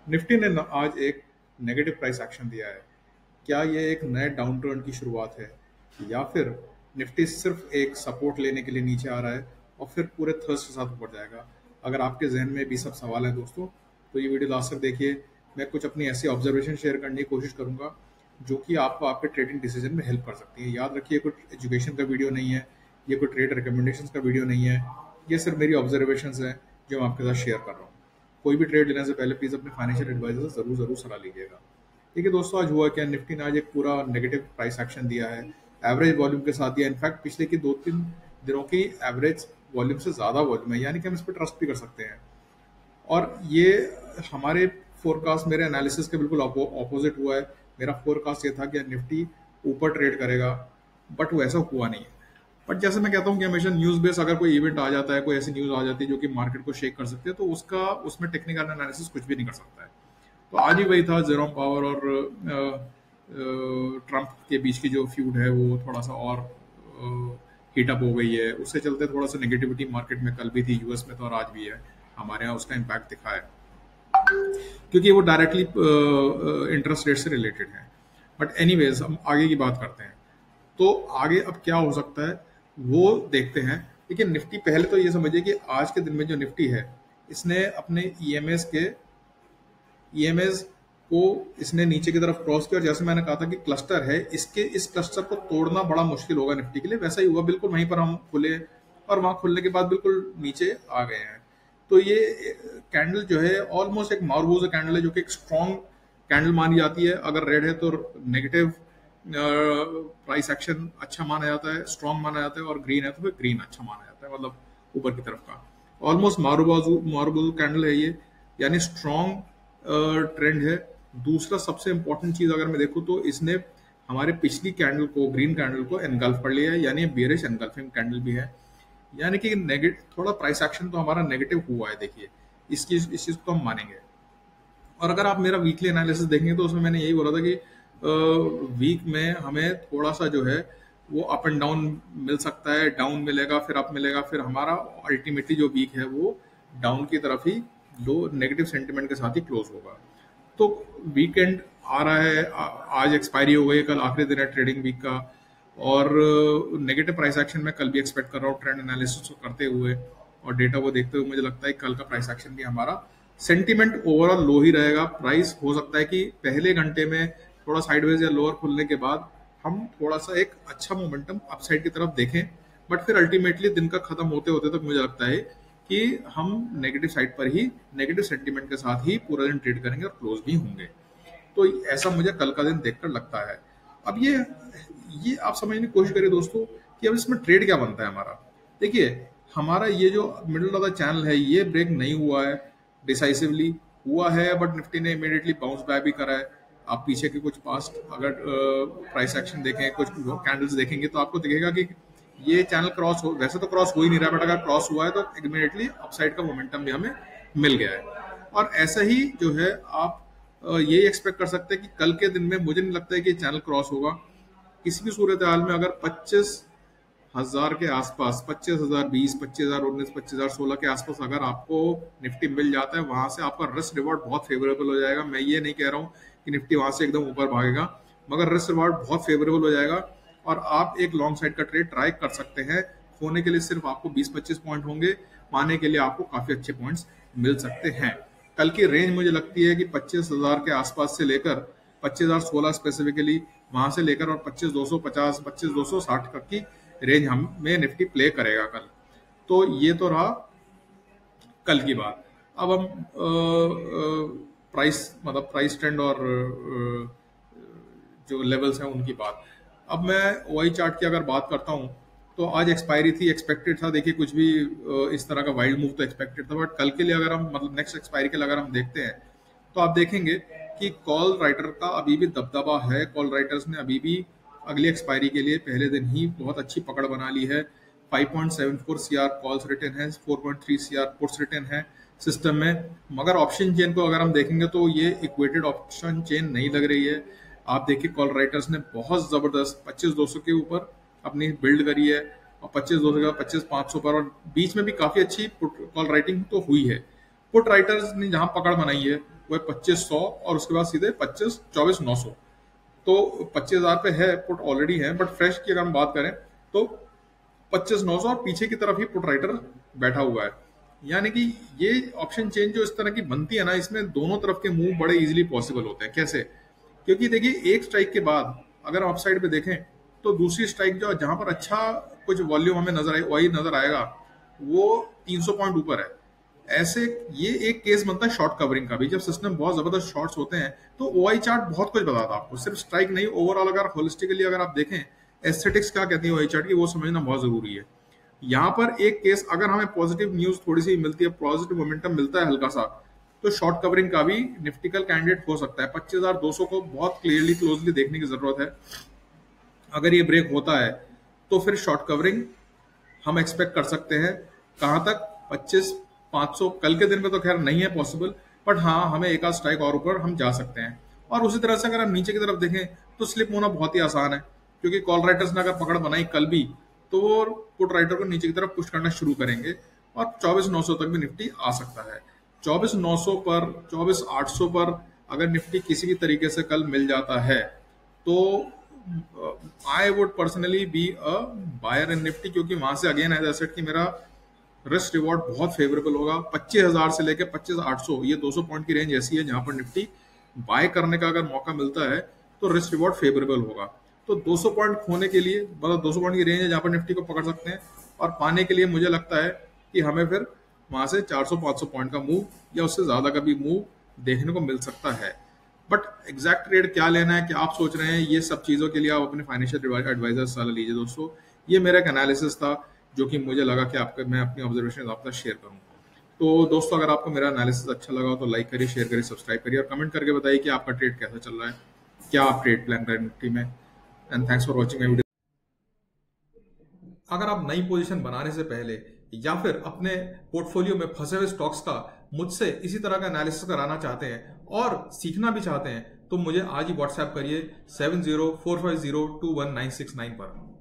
Nifty ने आज एक नेगेटिव प्राइस एक्शन दिया है। क्या ये एक नए डाउन ट्रेंड की शुरुआत है या फिर निफ्टी सिर्फ एक सपोर्ट लेने के लिए नीचे आ रहा है और फिर पूरे थर्स्ट के साथ ऊपर जाएगा? अगर आपके जहन में भी सब सवाल है दोस्तों, तो ये वीडियो लास्ट तक देखिए। मैं कुछ अपनी ऐसी ऑब्जर्वेशन शेयर करने की कोशिश करूंगा जो कि आपको आपके ट्रेडिंग डिसीजन में हेल्प कर सकती है। याद रखिए, कुछ एजुकेशन का वीडियो नहीं है, ये कोई ट्रेड रिकमेंडेशन का वीडियो नहीं है, ये सिर्फ मेरी ऑब्जर्वेशन है जो मैं आपके साथ शेयर कर रहा हूँ। कोई भी ट्रेड लेने से पहले प्लीज अपने फाइनेंशियल एडवाइजर से जरूर जरूर सलाह लीजिएगा। ठीक है दोस्तों, आज हुआ क्या, निफ्टी ने आज एक पूरा नेगेटिव प्राइस एक्शन दिया है, एवरेज वॉल्यूम के साथ दिया। इनफैक्ट पिछले के 2-3 दिनों की एवरेज वॉल्यूम से ज्यादा वॉल्यूम है, यानी कि हम इस पर ट्रस्ट भी कर सकते हैं। और ये हमारे फोरकास्ट, मेरे एनालिसिस के बिल्कुल ऑपोजिट हुआ है। मेरा फोरकास्ट ये था कि निफ्टी ऊपर ट्रेड करेगा, बट वो ऐसा हुआ नहीं है। बट जैसे मैं कहता हूँ कि हमेशा न्यूज बेस, अगर कोई इवेंट आ जाता है, कोई ऐसी न्यूज आ जाती है जो कि मार्केट को शेक कर सकती है, तो उसका उसमें टेक्निकल एनालिसिस कुछ भी नहीं कर सकता है। तो आज ही वही था, जेरोम पावर और ट्रम्प के बीच की जो फ्यूड है वो थोड़ा सा और हीटअप हो गई है। उससे चलते थोड़ा सा नेगेटिविटी मार्केट में कल भी थी, यूएस में तो, और आज भी है। हमारे यहाँ उसका इम्पैक्ट दिखा है क्योंकि वो डायरेक्टली इंटरेस्ट रेट से रिलेटेड है। बट एनीवेज, हम आगे की बात करते हैं। तो आगे अब क्या हो सकता है वो देखते हैं। लेकिन निफ्टी, पहले तो ये समझिए कि आज के दिन में जो निफ्टी है, इसने अपने ईएमएस को इसने नीचे की तरफ क्रॉस किया। और जैसे मैंने कहा था कि क्लस्टर है, इस क्लस्टर को तोड़ना बड़ा मुश्किल होगा निफ्टी के लिए, वैसा ही हुआ। बिल्कुल वहीं पर हम खुले और वहां खुलने के बाद बिल्कुल नीचे आ गए हैं। तो ये कैंडल जो है ऑलमोस्ट एक मार्बोजा कैंडल है, जो कि एक स्ट्रॉन्ग कैंडल मानी जाती है। अगर रेड है तो नेगेटिव प्राइस एक्शन अच्छा माना जाता है, स्ट्रॉन्ग माना जाता है, और ग्रीन है तो फिर ग्रीन अच्छा माना जाता है, मतलब ऊपर की तरफ का। ऑलमोस्ट मार्बोजा कैंडल है ये, यानी स्ट्रॉन्ग ट्रेंड है। दूसरा सबसे इंपॉर्टेंट चीज अगर मैं देखूं तो इसने हमारे पिछली कैंडल को, ग्रीन कैंडल को एनगल्फ कर लिया है, यानी बेरिश एनगल्फिंग कैंडल भी है। यानी कि नेगेटिव थोड़ा प्राइस एक्शन तो हमारा नेगेटिव हुआ है। देखिए, इस चीज को हम मानेंगे। और अगर आप मेरा वीकली एनालिसिस देखेंगे तो उसमें मैंने यही बोला था कि वीक में हमें थोड़ा सा जो है वो अप एंड डाउन मिल सकता है, डाउन मिलेगा फिर अप मिलेगा, फिर हमारा अल्टीमेटली जो वीक है वो डाउन की तरफ ही, लो नेगेटिव सेंटिमेंट के साथ ही क्लोज होगा। तो वीकेंड आ रहा है, आज एक्सपायरी हो गई, कल आखिरी दिन है ट्रेडिंग वीक का। और नेगेटिव प्राइस एक्शन मैं कल भी एक्सपेक्ट कर रहा हूँ, ट्रेंड एनालिसिस को करते हुए और डेटा को देखते हुए मुझे लगता है कल का प्राइस एक्शन भी हमारा सेंटीमेंट ओवरऑल लो ही रहेगा। प्राइस हो सकता है कि पहले घंटे में थोड़ा साइडवेज या लोअर खुलने के बाद हम थोड़ा सा एक अच्छा मोमेंटम अपसाइड की तरफ देखें, बट फिर अल्टीमेटली दिन का खत्म होते होते तक मुझे लगता है कि हम नेगेटिव साइड पर ही, नेगेटिव सेंटीमेंट के साथ ही पूरा दिन ट्रेड करेंगे और क्लोज भी होंगे। तो ऐसा मुझे कल का दिन देखकर लगता है। अब ये आप समझने की कोशिश करिए दोस्तों कि अब इसमें ट्रेड क्या बनता है हमारा। देखिए, हमारा ये जो मिडिल ऑफ द चैनल है ये ब्रेक नहीं हुआ है, डिसाइसिवली हुआ है, बट निफ्टी ने इमीडिएटली बाउंस बैक भी करा है। आप पीछे के कुछ पास्ट अगर प्राइस एक्शन देखें, कुछ कैंडल्स देखेंगे तो आपको दिखेगा कि ये चैनल क्रॉस हो, वैसे तो क्रॉस हो ही नहीं रहा, बट अगर क्रॉस हुआ है तो इमीडिएटली अपसाइड का मोमेंटम भी हमें मिल गया है। और ऐसा ही जो है आप ये एक्सपेक्ट कर सकते हैं कि कल के दिन में मुझे नहीं लगता है कि चैनल क्रॉस होगा। किसी भी सूरत हाल में अगर 25,000 के आसपास, 25,020, 25,019, 25,016 के आसपास अगर आपको निफ्टी मिल जाता है, वहां से आपका रिस्क रिवॉर्ड बहुत फेवरेबल हो जाएगा। मैं ये नहीं कह रहा हूँ कि निफ्टी वहां से एकदम ऊपर भागेगा, मगर रिस्क रिवॉर्ड बहुत फेवरेबल हो जाएगा और आप एक लॉन्ग साइड का ट्रेड ट्राई कर सकते हैं। होने के लिए सिर्फ आपको 20-25 पॉइंट होंगे, पाने के लिए आपको काफी अच्छे पॉइंट्स मिल सकते हैं। कल की रेंज मुझे लगती है कि 25,000 के आसपास से लेकर 25,016 स्पेसिफिकली, वहां से लेकर और 25,250, 25,260 तक की रेंज हमें निफ्टी प्ले करेगा कल। तो ये तो रहा कल की बात। अब हम प्राइस, मतलब प्राइस ट्रेंड और जो लेवल्स हैं उनकी बात। अब मैं ओआई चार्ट की अगर बात करता हूं तो आज एक्सपायरी थी, एक्सपेक्टेड था। देखिए, कुछ भी इस तरह का वाइल्ड मूव तो एक्सपेक्टेड था, बट कल के लिए अगर हम, मतलब नेक्स्ट एक्सपायरी के लिए अगर हम देखते हैं तो आप देखेंगे कि कॉल राइटर का अभी भी दबदबा है। कॉल राइटर्स ने अभी भी अगली एक्सपायरी के लिए पहले दिन ही बहुत अच्छी पकड़ बना ली है। 5.74 सीआर कॉल्स रिटर्न है, 4.3 सीआर पुट्स रिटर्न है सिस्टम में। मगर ऑप्शन चेन को अगर हम देखेंगे तो ये इक्वेटेड ऑप्शन चेन नहीं लग रही है। आप देखिए, कॉल राइटर्स ने बहुत जबरदस्त 25,200 के ऊपर अपनी बिल्ड करी है और 25,200 के बाद 25,500 पर, और बीच में भी काफी अच्छी पुट कॉल राइटिंग तो हुई है। पुट राइटर्स ने जहां पकड़ बनाई है वो है 2500 और उसके बाद सीधे 24,900। तो 25,000 पे है पुट ऑलरेडी है, बट फ्रेश की अगर हम बात करें तो 25,900 और पीछे की तरफ ही पुट राइटर बैठा हुआ है। यानी कि ये ऑप्शन चेंज जो इस तरह की बनती है ना, इसमें दोनों तरफ के मूव बड़े इजीली पॉसिबल होते हैं। कैसे? क्योंकि देखिए एक स्ट्राइक के बाद अगर ऑफ साइड पे देखें तो दूसरी स्ट्राइक जो जहां पर अच्छा कुछ वॉल्यूम हमें नजर आए वही नजर आएगा, वो 300 पॉइंट ऊपर है। ऐसे ये एक केस बनता है शॉर्ट कवरिंग का भी, जब सिस्टम बहुत जबरदस्त शॉर्ट्स होते हैं तो ओआई चार्ट बहुत कुछ बताता है आपको, सिर्फ स्ट्राइक नहीं, ओवरऑल अगर होलिस्टिकली अगर आप देखें एस्थेटिक्स क्या कहती है ओआई चार्ट की, वो समझना बहुत जरूरी है। यहाँ पर एक केस अगर हमें पॉजिटिव न्यूज थोड़ी सी मिलती है, पॉजिटिव मोमेंटम मिलता है हल्का सा, तो शॉर्ट कवरिंग का भी निफ्टिकल कैंडिडेट हो सकता है। 25,200 को बहुत क्लियरली क्लोजली देखने की जरूरत है। अगर ये ब्रेक होता है तो फिर शॉर्ट कवरिंग हम एक्सपेक्ट कर सकते हैं कहां तक, 25,500। कल के दिन में तो खैर नहीं है पॉसिबल, बट हाँ हमें एक आध स्ट्राइक और ऊपर हम जा सकते हैं। और उसी तरह से अगर हम नीचे की तरफ देखें तो स्लिप होना बहुत ही आसान है, क्योंकि कॉल राइटर्स ने अगर पकड़ बनाई कल भी तो वो पुट राइटर को नीचे की तरफ पुश करना शुरू करेंगे और 24,900 तक भी निफ्टी आ सकता है। 24,900 पर, 24,800 पर अगर निफ्टी किसी भी तरीके से कल मिल जाता है तो I would personally be a buyer in Nifty, क्योंकि वहां से अगेन एज एसेट की मेरा रिस्क रिवॉर्ड बहुत फेवरेबल होगा। 25,000 से लेकर 25,800 ये 200 पॉइंट की रेंज ऐसी है जहां पर निफ्टी बाय करने का अगर मौका मिलता है तो रिस्क रिवॉर्ड फेवरेबल होगा। तो 200 पॉइंट खोने के लिए, मतलब 200 पॉइंट की रेंज है जहां पर निफ्टी को पकड़ सकते हैं, और पाने के लिए मुझे लगता है कि हमें फिर वहां से 400-500 पॉइंट का मूव या उससे ज्यादा का भी मूव देखने को मिल सकता है। बट एग्जैक्ट ट्रेड क्या लेना है, क्या आप सोच रहे हैं, ये सब चीजों के लिए आप अपने फाइनेंशियल एडवाइजर से सलाह लीजिए दोस्तों। ये मेरा एक एनालिसिस था जो कि मुझे लगा कि आपके मैं अपनी ऑब्जर्वेशन आपके साथ शेयर करूं। तो दोस्तों अगर आपको मेरा एनालिसिस अच्छा लगा हो तो लाइक करिए, शेयर करिए, सब्सक्राइब करिए और कमेंट करके बताइए कि आपका ट्रेड कैसा चल रहा है, क्या आप ट्रेड प्लान कर रहे हैं निफ्टी में। And thanks for watching my video. अगर आप नई पोजीशन बनाने से पहले या फिर अपने पोर्टफोलियो में फंसे हुए स्टॉक्स का मुझसे इसी तरह का एनालिसिस कराना चाहते हैं और सीखना भी चाहते हैं तो मुझे आज ही व्हाट्सएप करिए 7045021969 पर।